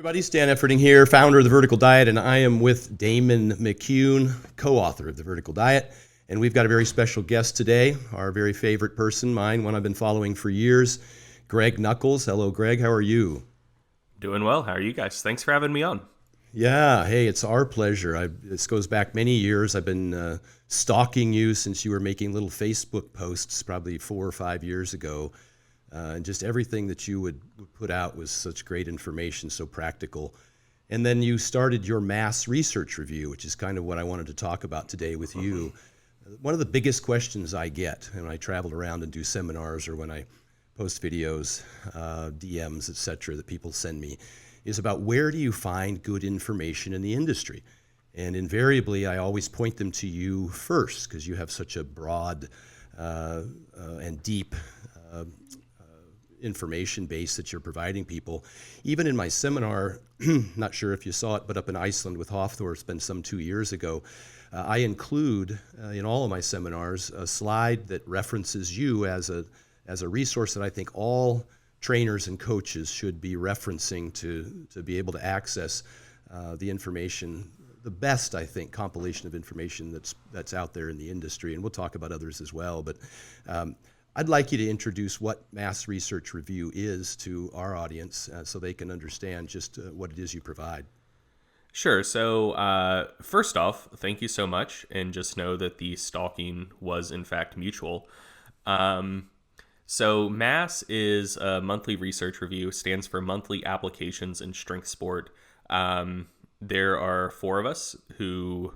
Everybody, Stan Efferding here, founder of The Vertical Diet, and I am with Damon McCune, co-author of The Vertical Diet. And we've got a very special guest today, our very favorite person, mine, one I've been following for years, Greg Nuckols. Hello, Greg. How are you? Doing well. How are you guys? Thanks for having me on. Yeah, hey, it's our pleasure. This goes back many years. I've been stalking you since you were making little Facebook posts probably 4 or 5 years ago. And just everything that you would put out was such great information, so practical. And then you started your mass research review, which is kind of what I wanted to talk about today with you. One of the biggest questions I get when I travel around and do seminars or when I post videos, DMs, etc., that people send me, is about where do you find good information in the industry? And invariably, I always point them to you first because you have such a broad and deep information base that you're providing people. Even in my seminar, not sure if you saw it, but up in Iceland with Hofthor, it's been some 2 years ago, I include in all of my seminars a slide that references you as a resource that I think all trainers and coaches should be referencing to be able to access the information, the best, I think, compilation of information that's out there in the industry. And we'll talk about others as well. But I'd like you to introduce what Mass Research Review is to our audience so they can understand just what it is you provide. Sure. So, first off, thank you so much. And just know that the stalking was, in fact, mutual. So, MASS is a monthly research review, stands for Monthly Applications in Strength Sport. There are four of us who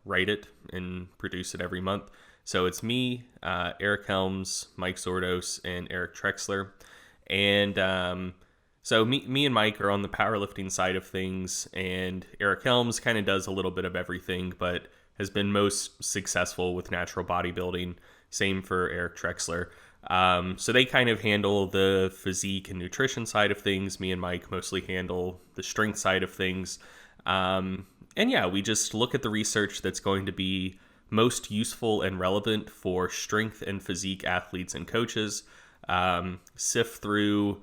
write it and produce it every month. So it's me, Eric Helms, Mike Sordos, and Eric Trexler. And so me and Mike are on the powerlifting side of things, and Eric Helms kind of does a little bit of everything, but has been most successful with natural bodybuilding. Same for Eric Trexler. So they kind of handle the physique and nutrition side of things. Me and Mike mostly handle the strength side of things. And yeah, we just look at the research that's going to be most useful and relevant for strength and physique athletes and coaches. Sift through,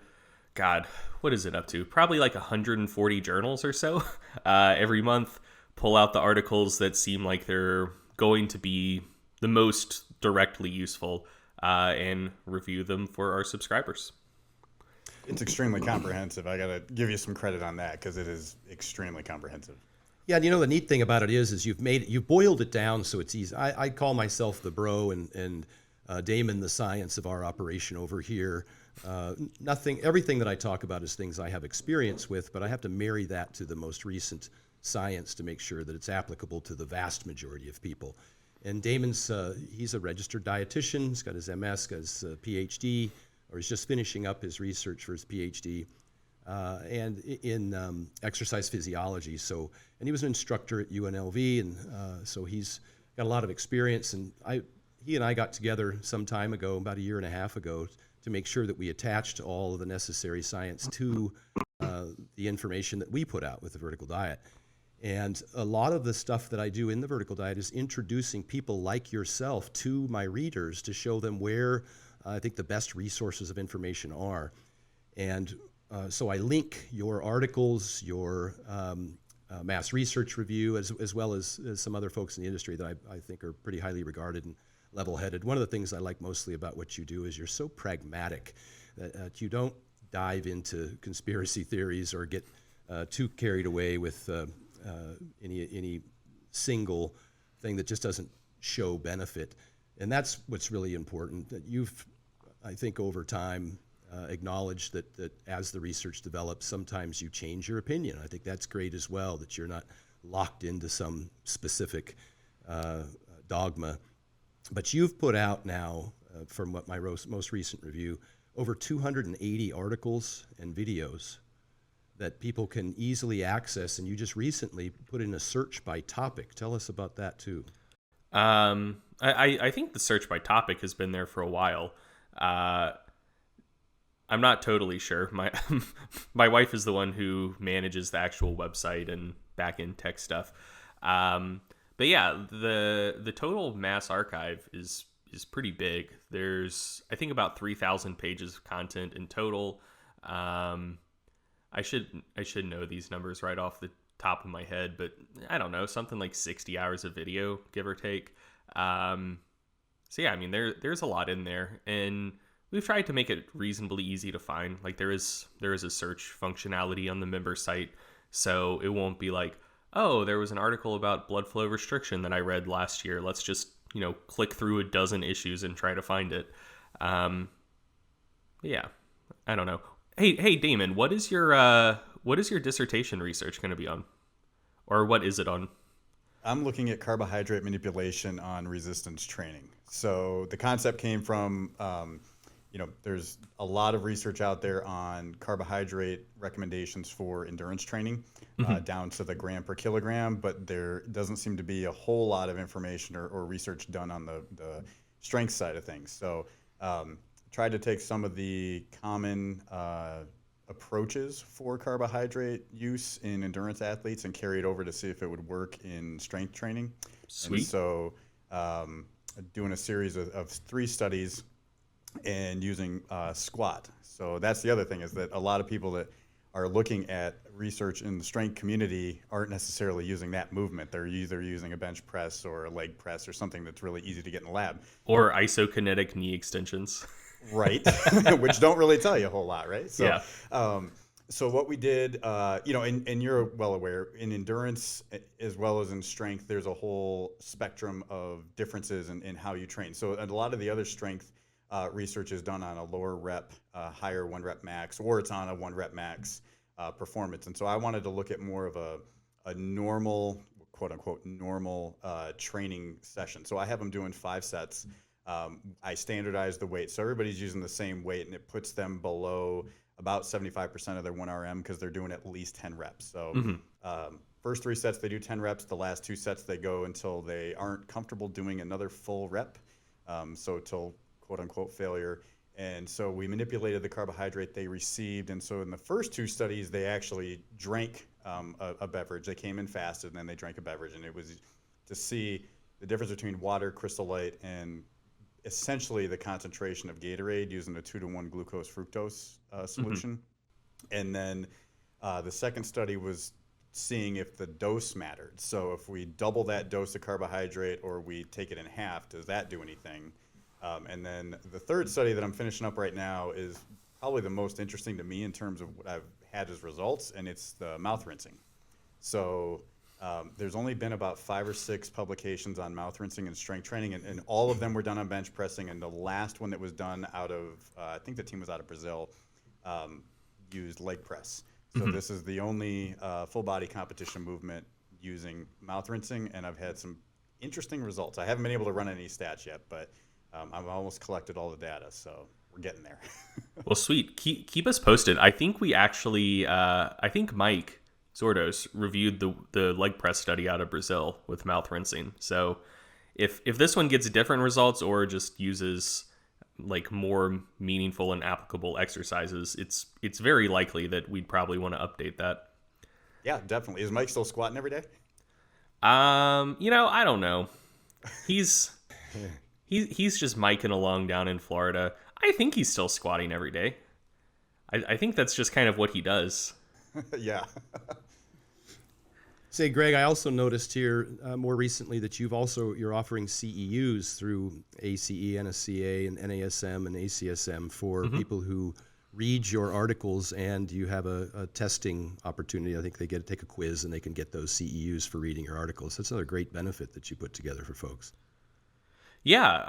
God, what is it up to? Probably like 140 journals or so every month. Pull out the articles that seem like they're going to be the most directly useful and review them for our subscribers. It's extremely comprehensive. I got to give you some credit on that because it is extremely comprehensive. Yeah, and you know the neat thing about it is you've boiled it down so it's easy. I call myself the bro and Damon the science of our operation over here. Everything that I talk about is things I have experience with, but I have to marry that to the most recent science to make sure that it's applicable to the vast majority of people. And Damon's he's a registered dietitian. He's got his MS, got his PhD, or he's just finishing up his research for his PhD. And in exercise physiology. And he was an instructor at UNLV, and so he's got a lot of experience. And he and I got together some time ago, about a year and a half ago, to make sure that we attached all of the necessary science to the information that we put out with the Vertical Diet. And a lot of the stuff that I do in the Vertical Diet is introducing people like yourself to my readers to show them where I think the best resources of information are. And so I link your articles, your mass research review, as well as some other folks in the industry that I think are pretty highly regarded and level-headed. One of the things I like mostly about what you do is you're so pragmatic that you don't dive into conspiracy theories or get too carried away with any single thing that just doesn't show benefit. And that's what's really important, that you've, I think, over time, acknowledge that as the research develops, sometimes you change your opinion. I think that's great as well, that you're not locked into some specific dogma. But you've put out now, from what my most recent review, over 280 articles and videos that people can easily access, and you just recently put in a search by topic. Tell us about that too. I think the search by topic has been there for a while. I'm not totally sure. My wife is the one who manages the actual website and back-end tech stuff. But yeah, the total mass archive is pretty big. There's, I think, about 3,000 pages of content in total. I should know these numbers right off the top of my head, but I don't know, something like 60 hours of video, give or take. So yeah, I mean, there's a lot in there, and we've tried to make it reasonably easy to find. Like there is a search functionality on the member site, so it won't be like, oh, there was an article about blood flow restriction that I read last year. Let's just, click through a dozen issues and try to find it. Yeah, I don't know. Hey, Damon, what is your dissertation research going to be on, or what is it on? I'm looking at carbohydrate manipulation on resistance training. So the concept came from, there's a lot of research out there on carbohydrate recommendations for endurance training, down to the gram per kilogram, but there doesn't seem to be a whole lot of information or research done on the strength side of things. So tried to take some of the common approaches for carbohydrate use in endurance athletes and carry it over to see if it would work in strength training. Sweet. And so doing a series of 3 studies and using squat. So that's the other thing, is that a lot of people that are looking at research in the strength community aren't necessarily using that movement. They're either using a bench press or a leg press or something that's really easy to get in the lab. Or isokinetic knee extensions. Right, which don't really tell you a whole lot, right? So, yeah. So what we did, and you're well aware, in endurance as well as in strength, there's a whole spectrum of differences in how you train. So a lot of the other strength research is done on a lower rep, higher 1 rep max, or it's on a 1 rep max performance. And so I wanted to look at more of a normal, quote unquote, normal training session. So I have them doing 5 sets. I standardize the weight, so everybody's using the same weight, and it puts them below about 75% of their 1RM because they're doing at least 10 reps. So first 3 sets, they do 10 reps. The last 2 sets, they go until they aren't comfortable doing another full rep, so till quote-unquote failure. And so we manipulated the carbohydrate they received. And so in the first 2 studies, they actually drank a beverage. They came in fasted, and then they drank a beverage. And it was to see the difference between water, Crystal Light, and essentially the concentration of Gatorade using the 2-to-1 glucose fructose solution. And then the second study was seeing if the dose mattered. So if we double that dose of carbohydrate or we take it in half, does that do anything? And then the third study that I'm finishing up right now is probably the most interesting to me in terms of what I've had as results, and it's the mouth rinsing. So there's only been about 5 or 6 publications on mouth rinsing and strength training, and all of them were done on bench pressing. And the last one that was done out of, I think the team was out of Brazil, used leg press. So this is the only full body competition movement using mouth rinsing, and I've had some interesting results. I haven't been able to run any stats yet, but I've almost collected all the data, so we're getting there. Well, sweet. Keep us posted. I think we actually, I think Mike Zordos reviewed the leg press study out of Brazil with mouth rinsing. So if this one gets different results or just uses like more meaningful and applicable exercises, it's very likely that we'd probably want to update that. Yeah, definitely. Is Mike still squatting every day? I don't know. He's just miking along down in Florida. I think he's still squatting every day. I think that's just kind of what he does. Yeah. Say, Greg, I also noticed here more recently that you're offering CEUs through ACE, NSCA, and NASM and ACSM for people who read your articles, and you have a testing opportunity. I think they get to take a quiz and they can get those CEUs for reading your articles. That's another great benefit that you put together for folks. Yeah,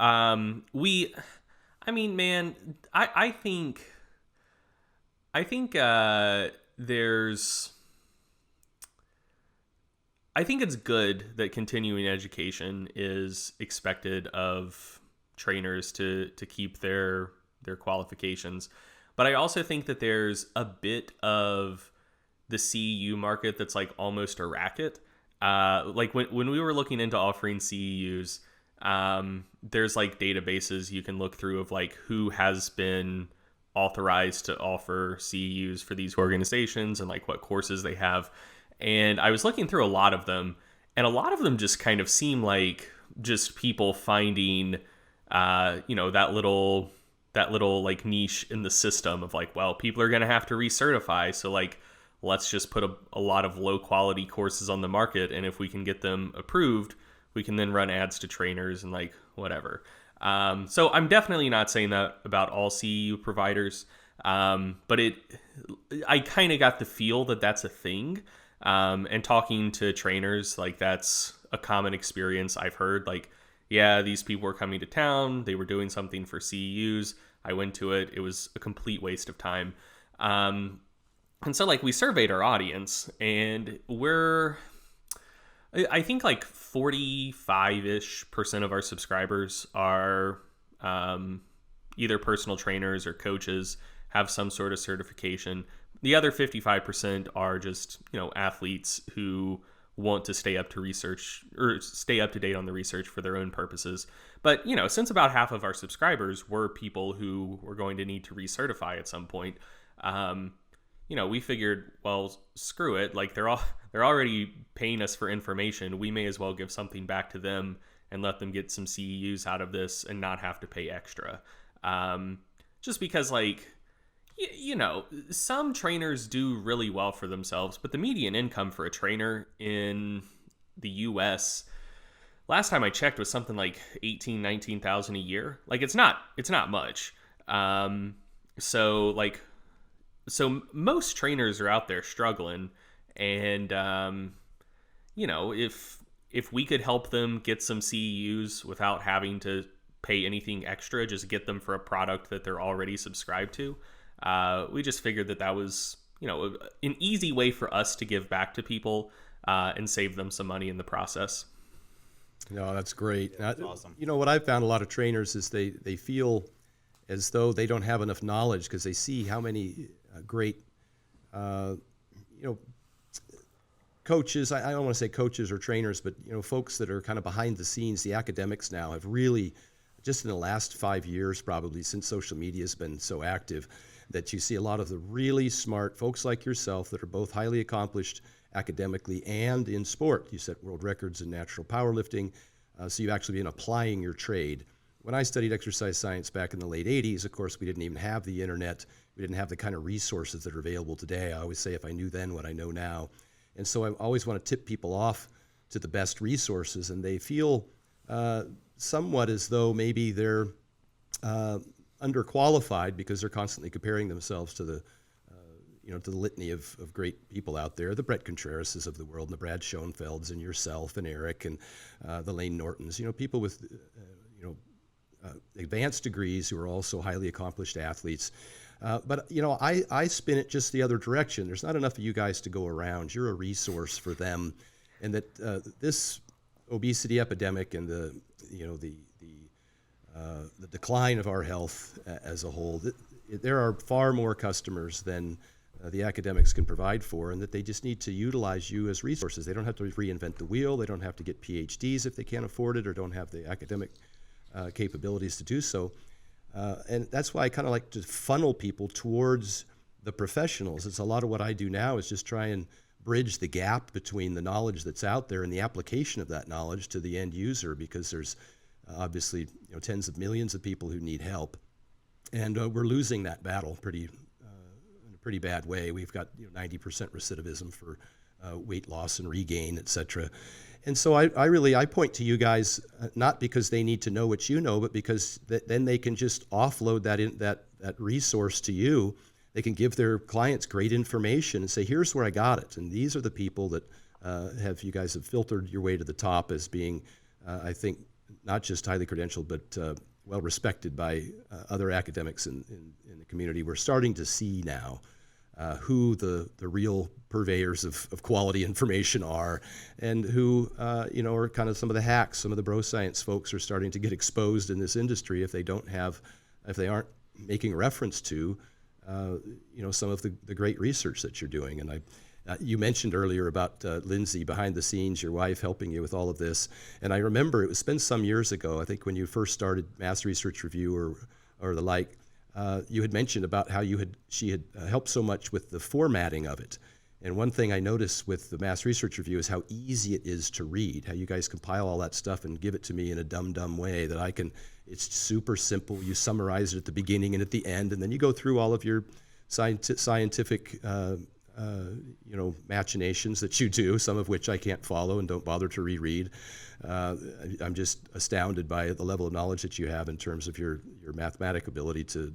I think it's good that continuing education is expected of trainers to keep their qualifications. But I also think that there's a bit of the CEU market that's like almost a racket. Like when we were looking into offering CEUs, there's like databases you can look through of like who has been authorized to offer CEUs for these organizations and like what courses they have. And I was looking through a lot of them, and a lot of them just kind of seem like just people finding, that little like niche in the system of like, well, people are going to have to recertify. So like let's just put a lot of low quality courses on the market, and if we can get them approved, we can then run ads to trainers and like whatever. So I'm definitely not saying that about all CEU providers, but I kind of got the feel that that's a thing. And talking to trainers, like that's a common experience I've heard. Like, yeah, these people were coming to town, they were doing something for CEUs. I went to it. It was a complete waste of time. And so like we surveyed our audience, and I think like 45-ish% of our subscribers are either personal trainers or coaches, have some sort of certification. The other 55% are just, athletes who want to stay up to research or stay up to date on the research for their own purposes. But, since about half of our subscribers were people who were going to need to recertify at some point, we figured, well, screw it. Like they're already paying us for information. We may as well give something back to them and let them get some CEUs out of this and not have to pay extra. Just because some trainers do really well for themselves, but the median income for a trainer in the US, last time I checked, was something like $18,000-$19,000 a year. Like it's not much. So most trainers are out there struggling, and if we could help them get some CEUs without having to pay anything extra, just get them for a product that they're already subscribed to, we just figured that was an easy way for us to give back to people and save them some money in the process. No, that's great. That's awesome. What I've found a lot of trainers is they feel as though they don't have enough knowledge because they see how many great coaches, I don't want to say coaches or trainers, but folks that are kind of behind the scenes. The academics now have really, just in the last 5 years probably, since social media has been so active, that you see a lot of the really smart folks like yourself that are both highly accomplished academically and in sport. You set world records in natural powerlifting, so you've actually been applying your trade. When I studied exercise science back in the late 80s, of course, we didn't even have the internet. We didn't have the kind of resources that are available today. I always say, if I knew then what I know now. And so I always want to tip people off to the best resources, and they feel somewhat as though maybe they're underqualified because they're constantly comparing themselves to the litany of great people out there, the Brett Contrerases of the world, and the Brad Schoenfelds, and yourself, and Eric, and the Lane Nortons, people with advanced degrees who are also highly accomplished athletes. But I spin it just the other direction. There's not enough of you guys to go around. You're a resource for them, and that this obesity epidemic and the decline of our health as a whole, there are far more customers than the academics can provide for, and that they just need to utilize you as resources. They don't have to reinvent the wheel. They don't have to get PhDs if they can't afford it or don't have the academic capabilities to do so. And that's why I kind of like to funnel people towards the professionals. It's a lot of what I do now is just try and bridge the gap between the knowledge that's out there and the application of that knowledge to the end user, because there's obviously tens of millions of people who need help, and we're losing that battle in a pretty bad way. We've got 90% recidivism for weight loss and regain, etc. And so I point to you guys, not because they need to know what you know, but because then they can just offload that resource to you. They can give their clients great information and say, here's where I got it. And these are the people that you guys have filtered your way to the top as being, I think, not just highly credentialed, but well respected by other academics in the community. We're starting to see now who the real purveyors of quality information are, and who are kind of some of the hacks. Some of the bro science folks are starting to get exposed in this industry if they aren't making reference to some of the great research that you're doing. And you mentioned earlier about Lindsay behind the scenes, your wife helping you with all of this. And I remember it's been some years ago, I think when you first started Mass Research Review or the like, you had mentioned about how she had helped so much with the formatting of it. And one thing I noticed with the Mass Research Review is how easy it is to read, how you guys compile all that stuff and give it to me in a dumb way that I can. It's super simple. You summarize it at the beginning and at the end, and then you go through all of your scientific machinations that you do, some of which I can't follow and don't bother to reread. I'm just astounded by the level of knowledge that you have in terms of your mathematic ability to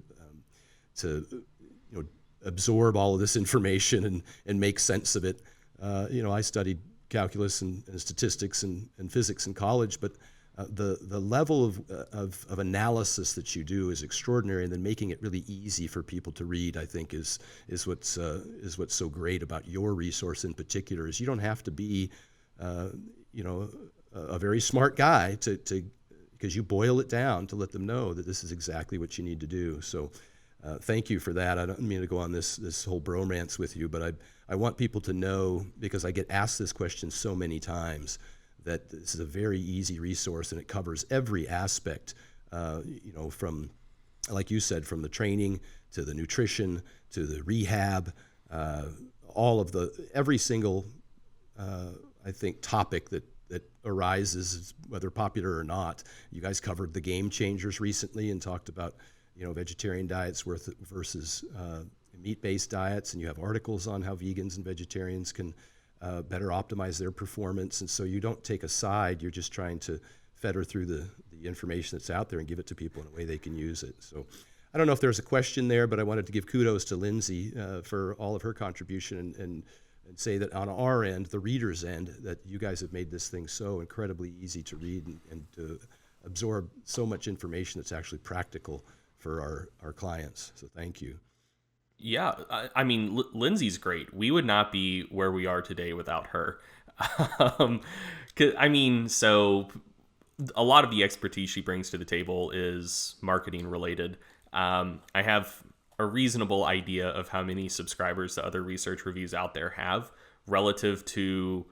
absorb all of this information and make sense of it. I studied calculus and statistics and physics in college, but the level of analysis that you do is extraordinary, and then making it really easy for people to read, I think, is what's so great about your resource in particular. Is you don't have to be, a very smart guy to because you boil it down to let them know that this is exactly what you need to do. So, thank you for that. I don't mean to go on this whole bromance with you, but I want people to know, because I get asked this question so many times, that this is a very easy resource and it covers every aspect, from, like you said, from the training to the nutrition to the rehab, every single, I think, topic that arises, whether popular or not. You guys covered the game changers recently and talked about, vegetarian diets versus meat-based diets, and you have articles on how vegans and vegetarians can better optimize their performance. And so you don't take a side, you're just trying to fetter through the information that's out there and give it to people in a way they can use it. So I don't know if there's a question there, but I wanted to give kudos to Lindsay for all of her contribution and say that on our end, the reader's end, that you guys have made this thing so incredibly easy to read and to absorb so much information that's actually practical for our clients. So thank you. Yeah, I mean, Lindsay's great. We would not be where we are today without her. So a lot of the expertise she brings to the table is marketing related. I have a reasonable idea of how many subscribers the other research reviews out there have relative to,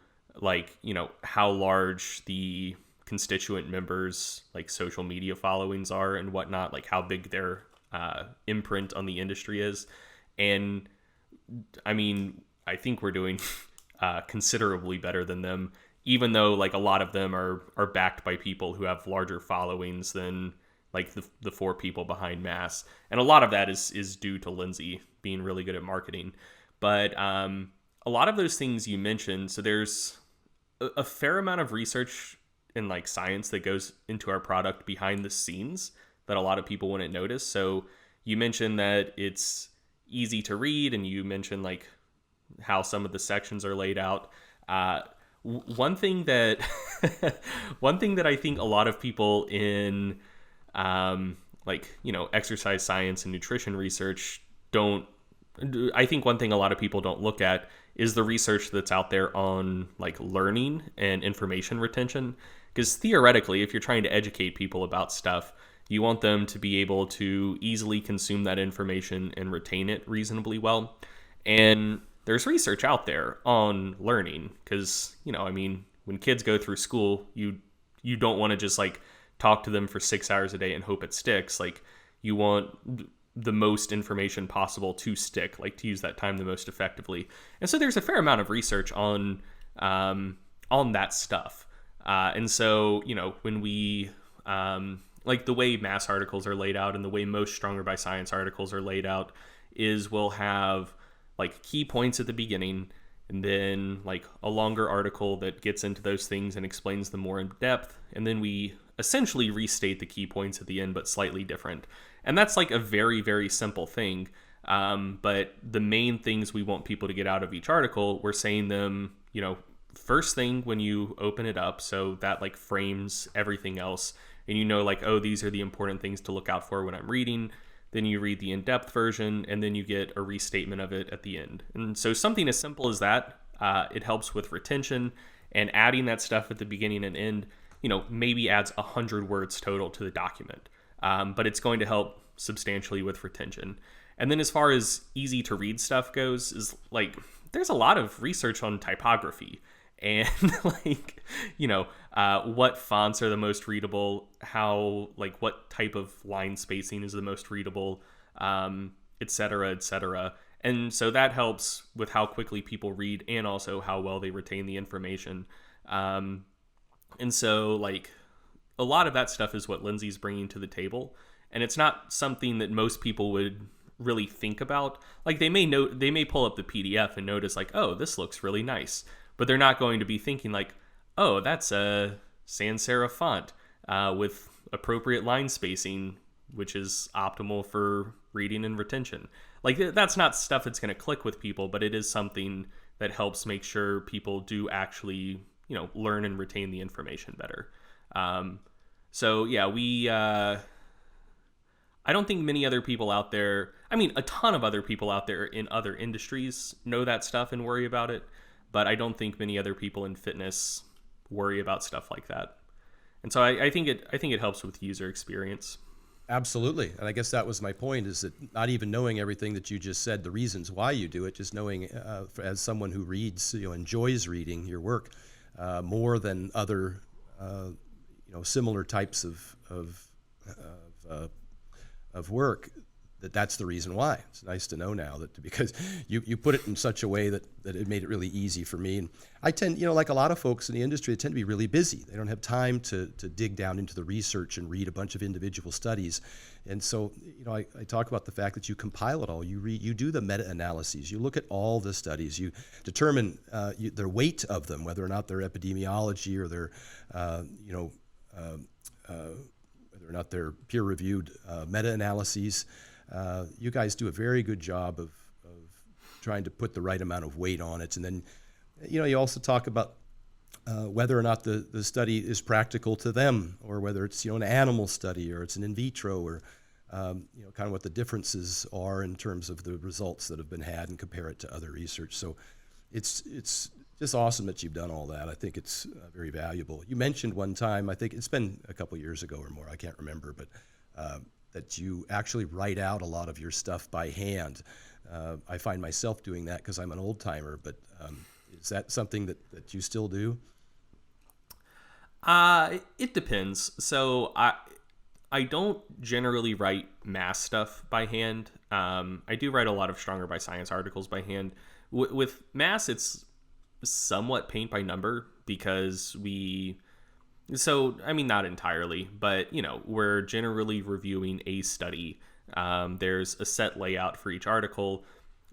how large the constituent members, social media followings are and whatnot, how big their imprint on the industry is. And I mean, I think we're doing considerably better than them, even though a lot of them are backed by people who have larger followings than the four people behind Mass. And a lot of that is due to Lindsay being really good at marketing. But a lot of those things you mentioned, so there's a fair amount of research and science that goes into our product behind the scenes that a lot of people wouldn't notice. So you mentioned that it's easy to read, and you mentioned how some of the sections are laid out. One thing that I think a lot of people in exercise science and nutrition research don't look at is the research that's out there on learning and information retention. Because theoretically, if you're trying to educate people about stuff, you want them to be able to easily consume that information and retain it reasonably well. And there's research out there on learning, because, when kids go through school, you don't want to just talk to them for 6 hours a day and hope it sticks. You want the most information possible to stick, to use that time the most effectively. And so there's a fair amount of research on that stuff. And so, when we, the way Mass articles are laid out and the way most Stronger by Science articles are laid out is we'll have key points at the beginning, and then a longer article that gets into those things and explains them more in depth. And then we essentially restate the key points at the end, but slightly different. And that's a very, very simple thing. But the main things we want people to get out of each article, we're saying them, first thing when you open it up. So that frames everything else. And oh, these are the important things to look out for when I'm reading. Then you read the in-depth version, and then you get a restatement of it at the end. And so something as simple as that, it helps with retention, and adding that stuff at the beginning and end, maybe adds 100 words total to the document. But it's going to help substantially with retention. And then as far as easy to read stuff goes, is there's a lot of research on typography and what fonts are the most readable, how what type of line spacing is the most readable, et cetera. And so that helps with how quickly people read and also how well they retain the information. And so a lot of that stuff is what Lindsay's bringing to the table. And it's not something that most people would really think about, like they may pull up the PDF and notice like, oh, this looks really nice, but they're not going to be thinking like, oh, that's a sans serif font with appropriate line spacing, which is optimal for reading and retention. Like that's not stuff that's going to click with people, but it is something that helps make sure people do actually, learn and retain the information better. So yeah, I don't think many other people out there, a ton of other people out there in other industries know that stuff and worry about it, but I don't think many other people in fitness worry about stuff like that. And so I think it helps with user experience. Absolutely. And I guess that was my point, is that not even knowing everything that you just said, the reasons why you do it, just knowing as someone who reads, enjoys reading your work more than other, similar types of work, that's the reason why. It's nice to know now that, because you put it in such a way that it made it really easy for me. And I tend, like a lot of folks in the industry, they tend to be really busy. They don't have time to dig down into the research and read a bunch of individual studies. And so, I talk about the fact that you compile it all. You do the meta-analyses. You look at all the studies. You determine their weight of them, whether or not they're epidemiology or they're, whether or not they're peer-reviewed meta-analyses. You guys do a very good job of trying to put the right amount of weight on it. And then, you also talk about whether or not the study is practical to them, or whether it's, an animal study or it's an in vitro, or, kind of what the differences are in terms of the results that have been had, and compare it to other research. So it's just awesome that you've done all that. I think it's very valuable. You mentioned one time, I think it's been a couple years ago or more, I can't remember, but that you actually write out a lot of your stuff by hand. I find myself doing that because I'm an old timer, but is that something that you still do? It depends. So I don't generally write mass stuff by hand. I do write a lot of Stronger by Science articles by hand. With mass, it's somewhat paint by number, because not entirely, but we're generally reviewing a study. There's a set layout for each article.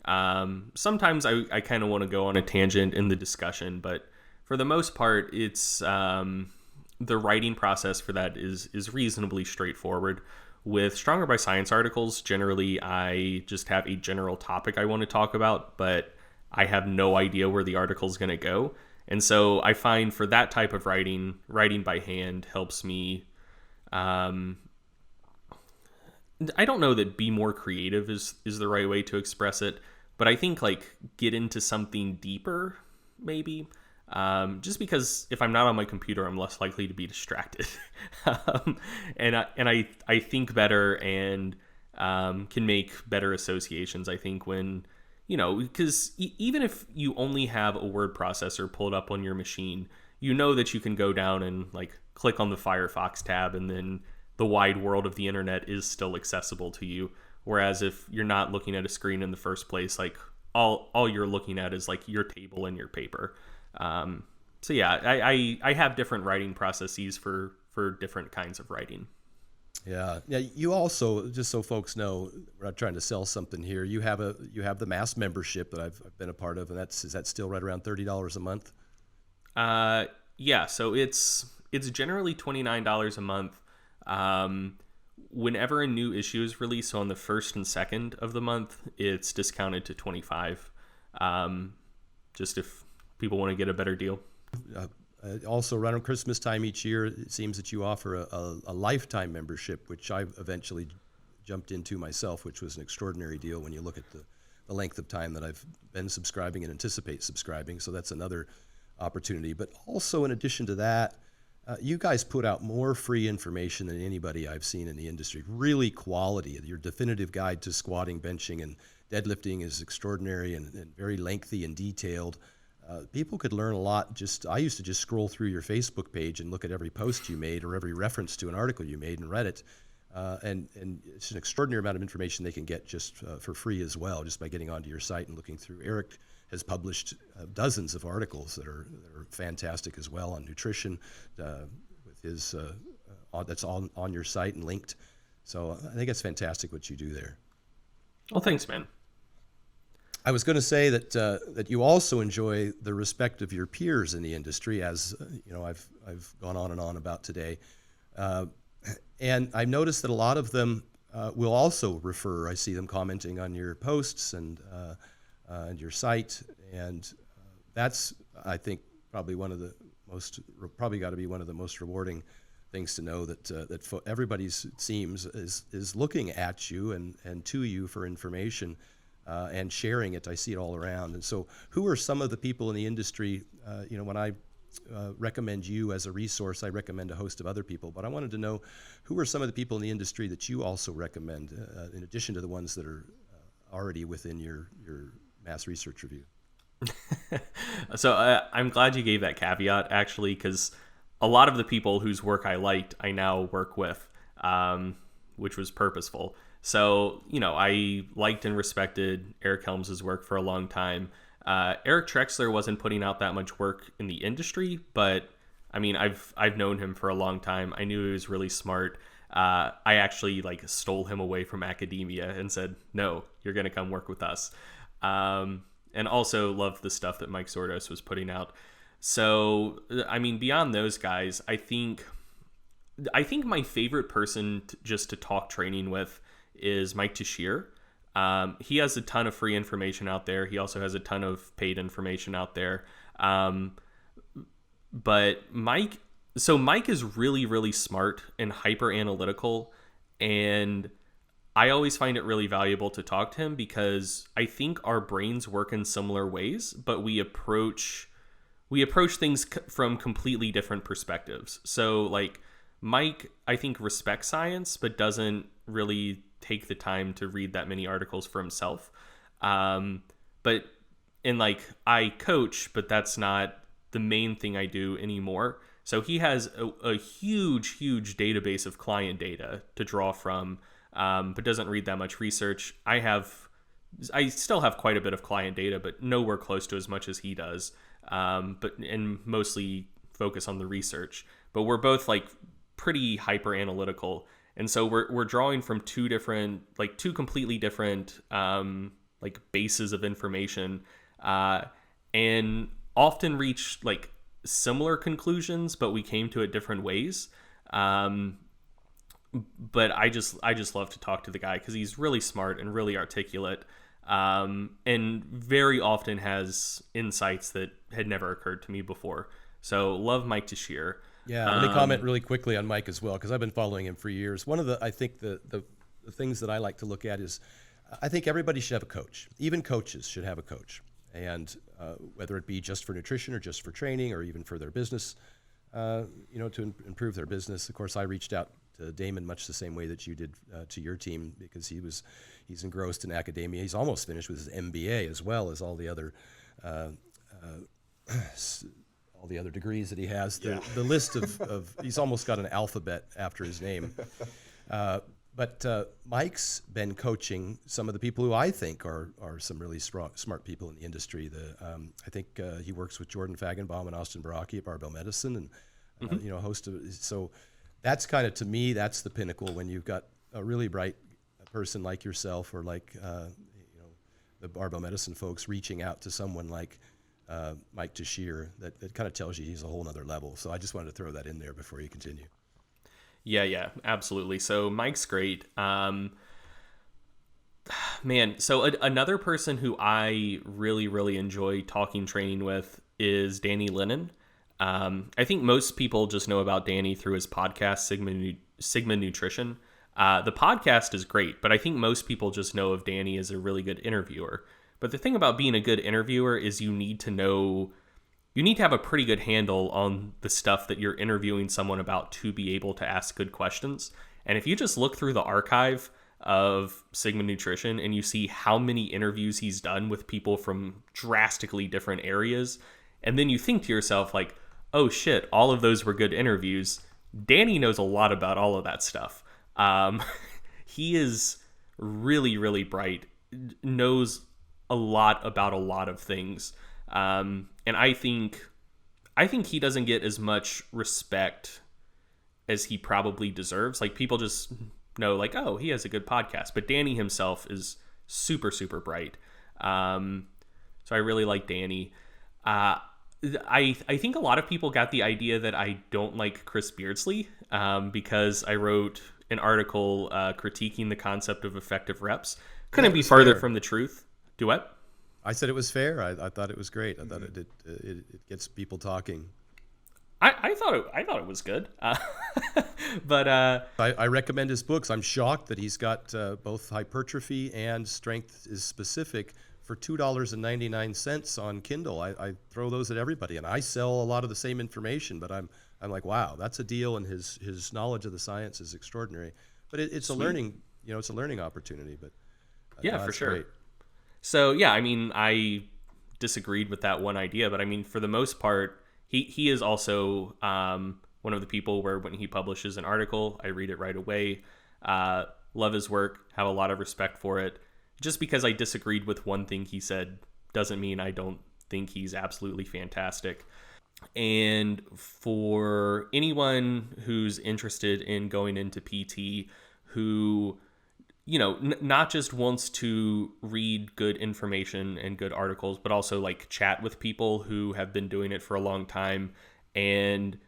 Sometimes I kind of want to go on a tangent in the discussion, but for the most part, it's the writing process for that is reasonably straightforward. With Stronger by Science articles, generally I just have a general topic I want to talk about, but I have no idea where the article is going to go. And so I find for that type of writing by hand helps me. I don't know that be more creative is the right way to express it, but I think like get into something deeper, maybe. Just because if I'm not on my computer, I'm less likely to be distracted. And I think better and can make better associations, I think, when, because even if you only have a word processor pulled up on your machine, that you can go down and like click on the Firefox tab, and then the wide world of the internet is still accessible to you. Whereas if you're not looking at a screen in the first place, like all you're looking at is like your table and your paper. So yeah, I have different writing processes for different kinds of writing. Yeah. You also, just so folks know, we're not trying to sell something here. You have the Mass membership that I've been a part of, and is that still right around $30 a month? Yeah. So it's generally $29 a month. Whenever a new issue is released, so on the 1st and 2nd of the month, it's discounted to $25. Just if people want to get a better deal. Also, around Christmas time each year, it seems that you offer a lifetime membership, which I eventually jumped into myself, which was an extraordinary deal when you look at the length of time that I've been subscribing and anticipate subscribing. So that's another opportunity. But also, in addition to that, you guys put out more free information than anybody I've seen in the industry. Really quality. Your definitive guide to squatting, benching, and deadlifting is extraordinary and very lengthy and detailed. People could learn a lot. I used to just scroll through your Facebook page and look at every post you made or every reference to an article you made and read it. And it's an extraordinary amount of information they can get just for free as well, just by getting onto your site and looking through. Eric has published dozens of articles that are fantastic as well on nutrition with his that's on your site and linked. So I think it's fantastic what you do there. Well, thanks, man. I was going to say that that you also enjoy the respect of your peers in the industry, as I've gone on and on about today, and I've noticed that a lot of them will also refer. I see them commenting on your posts and your site, and that's, I think, probably got to be one of the most rewarding things to know, that everybody, it seems, is looking at you and to you for information. And sharing it. I see it all around. And so, who are some of the people in the industry? When I recommend you as a resource, I recommend a host of other people. But I wanted to know, who are some of the people in the industry that you also recommend, in addition to the ones that are already within your mass research review? So I'm glad you gave that caveat, actually, because a lot of the people whose work I liked, I now work with, which was purposeful. So, I liked and respected Eric Helms' work for a long time. Eric Trexler wasn't putting out that much work in the industry, but I mean, I've known him for a long time. I knew he was really smart. I actually stole him away from academia and said, no, you're going to come work with us. And also loved the stuff that Mike Sordos was putting out. So, I mean, beyond those guys, I think my favorite person just to talk training with is Mike Teixeira. He has a ton of free information out there. He also has a ton of paid information out there. But Mike is really, really smart and hyper analytical. And I always find it really valuable to talk to him, because I think our brains work in similar ways, but we approach things from completely different perspectives. So Mike, I think, respects science, but doesn't really take the time to read that many articles for himself. I coach, but that's not the main thing I do anymore. So he has a huge database of client data to draw from, but doesn't read that much research. I still have quite a bit of client data, but nowhere close to as much as he does. And mostly focus on the research. But we're both pretty hyper analytical. And so we're drawing from two completely different bases of information, and often reach similar conclusions, but we came to it different ways. But I just love to talk to the guy because he's really smart and really articulate, and very often has insights that had never occurred to me before. So love Mike Teixeira. Yeah, let me comment really quickly on Mike as well, because I've been following him for years. One of the things that I like to look at is, I think everybody should have a coach. Even coaches should have a coach. And whether it be just for nutrition or just for training or even for their business, to improve their business. Of course, I reached out to Damon much the same way that you did to your team, because he's engrossed in academia. He's almost finished with his MBA, as well as all the other degrees that he has. The list of he's almost got an alphabet after his name. But Mike's been coaching some of the people who I think are some really smart people in the industry. I think he works with Jordan Fagenbaum and Austin Baraki at Barbell Medicine, and a host of. So that's kind of, to me, that's the pinnacle, when you've got a really bright person like yourself, or the Barbell Medicine folks reaching out to someone like Mike Teixeira. That kind of tells you he's a whole nother level. So I just wanted to throw that in there before you continue. Yeah, absolutely. So Mike's great. Man, so another person who I really, really enjoy talking training with is Danny Lennon. I think most people just know about Danny through his podcast, Sigma Nutrition. The podcast is great, but I think most people just know of Danny as a really good interviewer. But the thing about being a good interviewer is you need to have a pretty good handle on the stuff that you're interviewing someone about to be able to ask good questions. And if you just look through the archive of Sigma Nutrition and you see how many interviews he's done with people from drastically different areas, and then you think to yourself oh shit, all of those were good interviews. Danny knows a lot about all of that stuff. He is really, really bright, knows a lot about a lot of things. And I think he doesn't get as much respect as he probably deserves. People just know oh, he has a good podcast, but Danny himself is super, super bright. So I really like Danny. I think a lot of people got the idea that I don't like Chris Beardsley because I wrote an article critiquing the concept of effective reps. Couldn't be farther from the truth. Do what? I said it was fair. I thought it was great. I thought it gets people talking. I thought it was good. But I recommend his books. I'm shocked that he's got both hypertrophy and strength is specific for $2.99 on Kindle. I throw those at everybody, and I sell a lot of the same information. But I'm like, wow, that's a deal, and his knowledge of the science is extraordinary. But it's a learning, it's a learning opportunity. But yeah, for sure. Great. So yeah, I mean, I disagreed with that one idea, but I mean, for the most part, he is also one of the people where when he publishes an article, I read it right away. Love his work, have a lot of respect for it. Just because I disagreed with one thing he said doesn't mean I don't think he's absolutely fantastic. And for anyone who's interested in going into PT, who, not just wants to read good information and good articles, but also like chat with people who have been doing it for a long time and,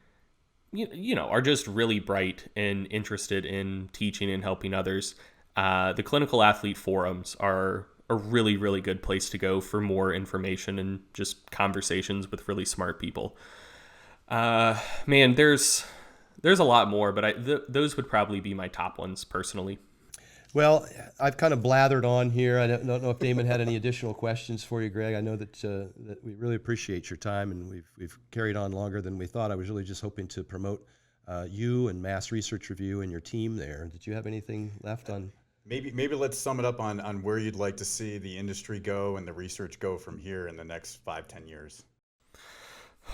are just really bright and interested in teaching and helping others. The Clinical Athlete forums are a really, really good place to go for more information and just conversations with really smart people. Man, there's a lot more, but those would probably be my top ones personally. Well, I've kind of blathered on here. I don't know if Damon had any additional questions for you, Greg. I know that we really appreciate your time, and we've carried on longer than we thought. I was really just hoping to promote you and Mass Research Review and your team there. Did you have anything left on? Maybe let's sum it up on where you'd like to see the industry go and the research go from here in the next 5-10 years.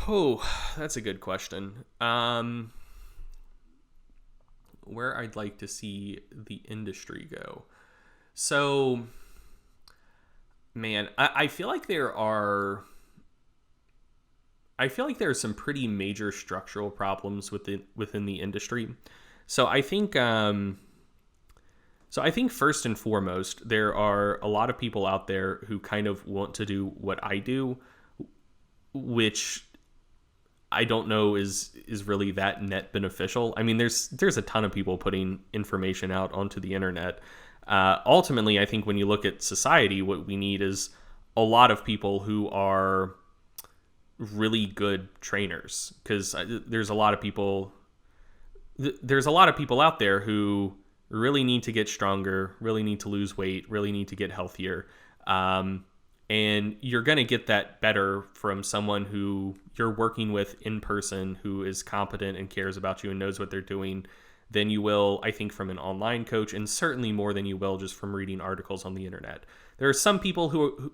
Oh, that's a good question. Where I'd like to see the industry go. So, man, I feel like there are some pretty major structural problems within the industry. So I think first and foremost, there are a lot of people out there who kind of want to do what I do, which I don't know is really that net beneficial. I mean, there's a ton of people putting information out onto the internet. Ultimately, I think when you look at society, what we need is a lot of people who are really good trainers, because there's a lot of people out there who really need to get stronger, really need to lose weight, really need to get healthier. And you're going to get that better from someone who you're working with in person, who is competent and cares about you and knows what they're doing, than you will, I think, from an online coach, and certainly more than you will just from reading articles on the internet. There are some people who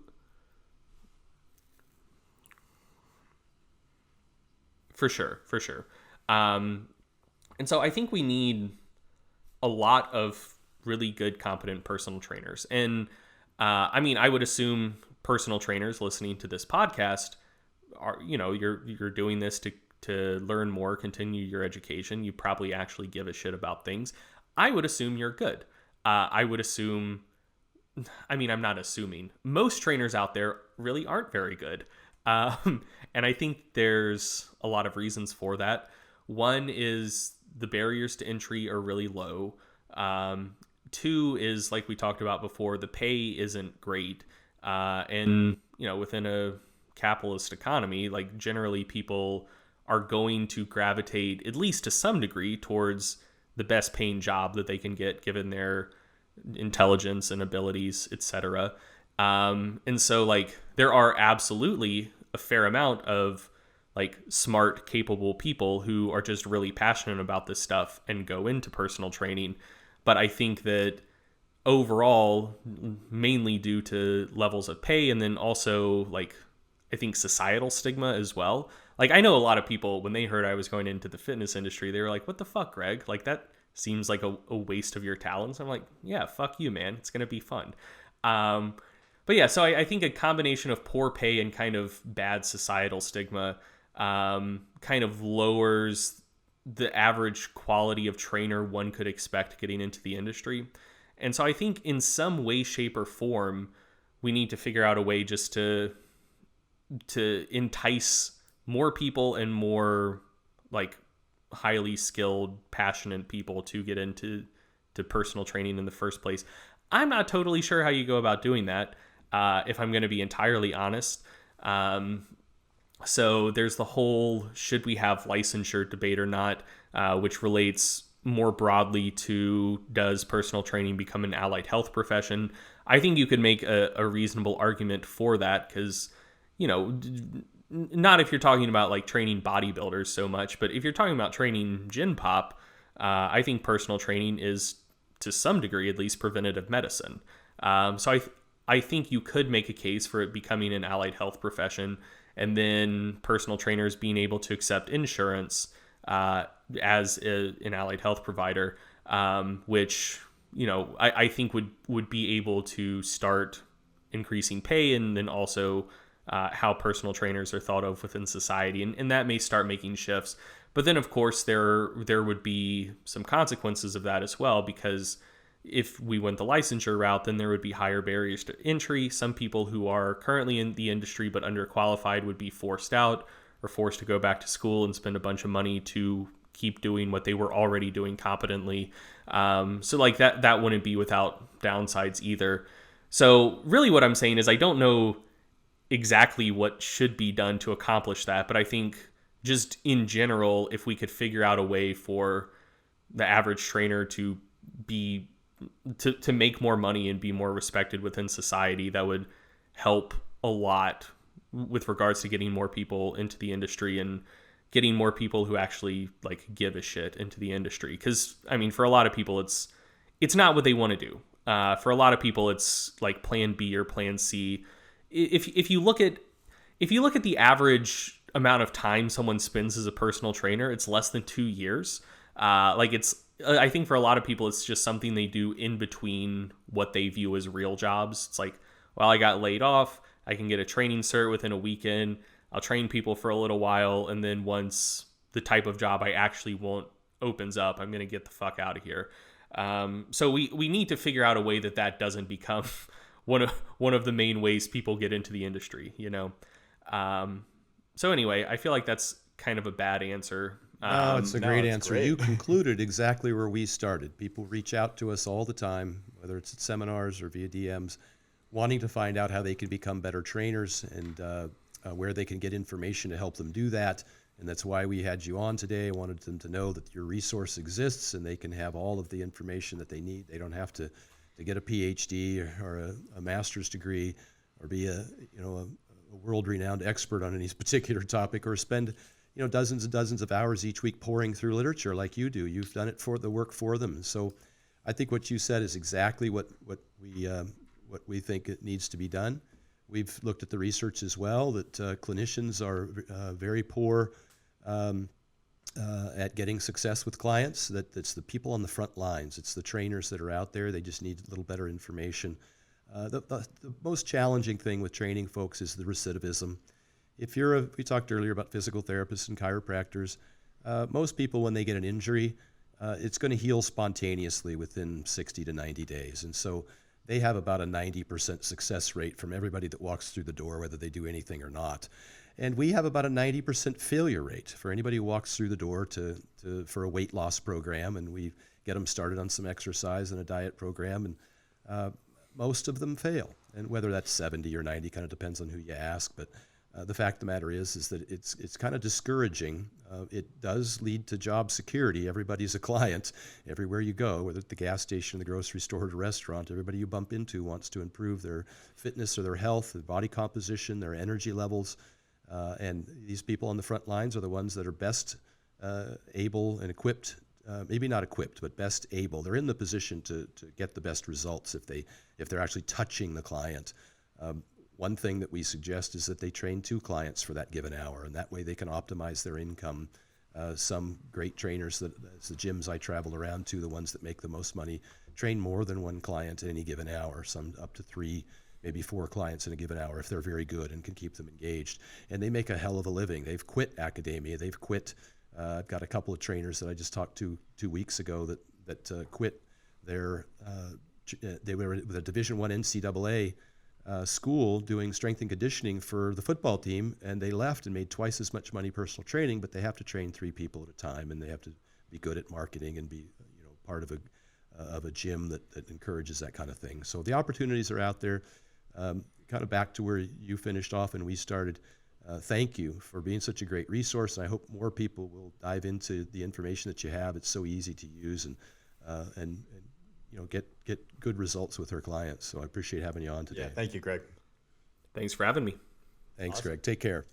for sure. And so I think we need a lot of really good, competent personal trainers. And I mean, I would assume personal trainers listening to this podcast are, you're doing this to learn more, continue your education. You probably actually give a shit about things. I would assume you're good. I would assume, I'm not assuming. Most trainers out there really aren't very good. And I think there's a lot of reasons for that. One is the barriers to entry are really low. Two is, like we talked about before, the pay isn't great. And, within a capitalist economy, like generally people are going to gravitate, at least to some degree, towards the best paying job that they can get given their intelligence and abilities, etc. And so like there are absolutely a fair amount of like smart, capable people who are just really passionate about this stuff and go into personal training. But I think that overall, mainly due to levels of pay, and then also like I think societal stigma as well. Like I know a lot of people, when they heard I was going into the fitness industry, they were like, what the fuck, Greg? Like that seems like a waste of your talents. I'm like, yeah, fuck you, man. It's going to be fun. But yeah, so I think a combination of poor pay and kind of bad societal stigma kind of lowers the average quality of trainer one could expect getting into the industry. And so I think in some way, shape, or form, we need to figure out a way just to entice more people and more like highly skilled, passionate people to get into personal training in the first place. I'm not totally sure how you go about doing that, if I'm going to be entirely honest. So there's the whole should we have licensure debate or not, which relates more broadly to does personal training become an allied health profession? I think you could make a reasonable argument for that because, not if you're talking about like training bodybuilders so much, but if you're talking about training gym pop, I think personal training is to some degree at least preventative medicine. So I think you could make a case for it becoming an allied health profession, and then personal trainers being able to accept insurance as an allied health provider, which I think would be able to start increasing pay, and then also how personal trainers are thought of within society, and that may start making shifts. But then, of course, there would be some consequences of that as well, because if we went the licensure route, then there would be higher barriers to entry. Some people who are currently in the industry but underqualified would be forced out or forced to go back to school and spend a bunch of money to keep doing what they were already doing competently. So like that wouldn't be without downsides either. So really what I'm saying is I don't know exactly what should be done to accomplish that, but I think just in general, if we could figure out a way for the average trainer to make more money and be more respected within society, that would help a lot with regards to getting more people into the industry and getting more people who actually like give a shit into the industry. Because I mean, for a lot of people, it's not what they want to do. For a lot of people, it's like plan B or plan C. If you look at the average amount of time someone spends as a personal trainer, it's less than 2 years. I think for a lot of people, it's just something they do in between what they view as real jobs. It's like, well, I got laid off. I can get a training cert within a weekend. I'll train people for a little while. And then once the type of job I actually want opens up, I'm going to get the fuck out of here. So we need to figure out a way that doesn't become one of the main ways people get into the industry, So anyway, I feel like that's kind of a bad answer. No, it's a great it's answer. great. You concluded exactly where we started. People reach out to us all the time, whether it's at seminars or via DMs, wanting to find out how they can become better trainers and where they can get information to help them do that. And that's why we had you on today. I wanted them to know that your resource exists and they can have all of the information that they need. They don't have to get a PhD or a master's degree or be a world-renowned expert on any particular topic or spend dozens and dozens of hours each week pouring through literature like you do. You've done it for the work for them. So I think what you said is exactly what we think it needs to be done. We've looked at the research as well that clinicians are very poor at getting success with clients. That it's the people on the front lines. It's the trainers that are out there. They just need a little better information. The most challenging thing with training folks is the recidivism. We talked earlier about physical therapists and chiropractors. Most people, when they get an injury, it's going to heal spontaneously within 60 to 90 days. And so they have about a 90% success rate from everybody that walks through the door, whether they do anything or not. And we have about a 90% failure rate for anybody who walks through the door for a weight loss program, and we get them started on some exercise and a diet program, and most of them fail. And whether that's 70 or 90 kind of depends on who you ask, but the fact of the matter is that it's kind of discouraging. It does lead to job security. Everybody's a client everywhere you go, whether at the gas station, the grocery store, or the restaurant. Everybody you bump into wants to improve their fitness or their health, their body composition, their energy levels. And these people on the front lines are the ones that are best able and equipped, maybe not equipped, but best able. They're in the position to get the best results if they're actually touching the client. One thing that we suggest is that they train 2 clients for that given hour, and that way they can optimize their income. Some great trainers, the gyms I travel around to, the ones that make the most money, train more than 1 client at any given hour, some up to 3, maybe 4 clients in a given hour if they're very good and can keep them engaged. And they make a hell of a living. They've quit academia. They've quit. I've got a couple of trainers that I just talked to 2 weeks ago that quit their they were with a Division I NCAA school doing strength and conditioning for the football team, and they left and made twice as much money personal training, but they have to train 3 people at a time, and they have to be good at marketing and be part of a gym that encourages that kind of thing. So the opportunities are out there. Kind of back to where you finished off and we started. Thank you for being such a great resource, and I hope more people will dive into the information that you have. It's so easy to use and get good results with our clients. So I appreciate having you on today. Yeah, thank you, Greg. Thanks for having me. Thanks, awesome. Greg. Take care.